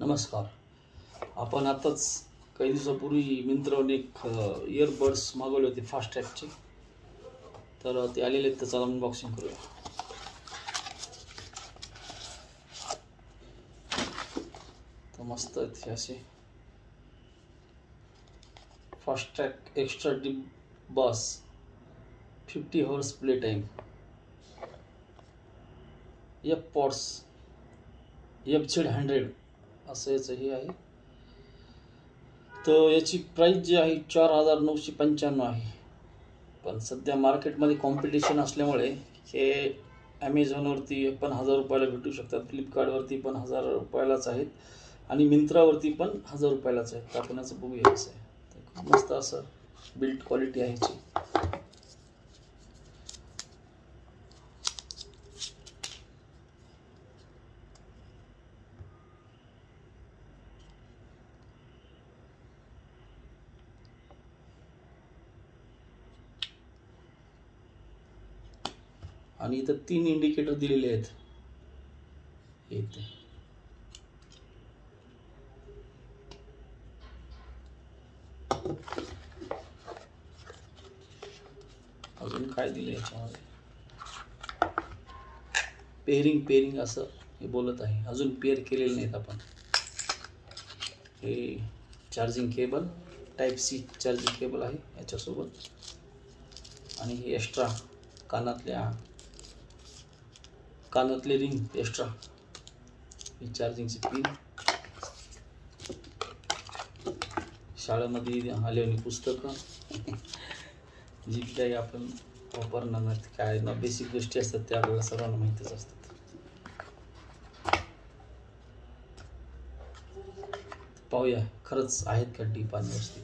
नमस्कार. आपण आताच काही दिवसापूर्वी मिंत्रावरून एक इयरबड्स मागवले होते फास्ट ट्रॅकचे, तर ते आलेले आहेत. त्याचा अनबॉक्सिंग करूया. तर मस्त आहेत हे असे फास्ट ट्रॅक एक्स्ट्रा डीप बास 50 horse play time AirPods FZ100 असं याचं हे आहे. तर याची प्राइस जी आहे 4,995 आहे. पण सध्या मार्केटमध्ये कॉम्पिटिशन असल्यामुळे हे ॲमेझॉनवरती पण 1,000 रुपयाला भेटू शकतात, फ्लिपकार्टवरती पण 1,000 रुपयालाच आहेत आणि मिंत्रावरती पण 1,000 रुपयालाच आहेत. तर आपण याचं बघूया कसं आहे. तर खूप मस्त असं बिल्ड क्वालिटी आहे याची. आणि इथं 3 इंडिकेटर दिलेले आहेत. इथे अजून काय दिलं याच्यामध्ये, पेअरिंग असं हे बोलत आहे. अजून पेअर केलेले नाहीत आपण. हे चार्जिंग केबल टाईप-C चार्जिंग केबल आहे याच्यासोबत. आणि हे एक्स्ट्रा कानातले रिंग एक्स्ट्रा. ही चार्जिंगची पिन. शाळेमध्ये आलेली पुस्तकं जी काही आपण वापरणार नाहीत, काय ना बेसिक गोष्टी असतात त्या आपल्याला सर्वांना माहितीच असतात. पाहूया खरंच आहेत का डीप आणि व्यवस्थित.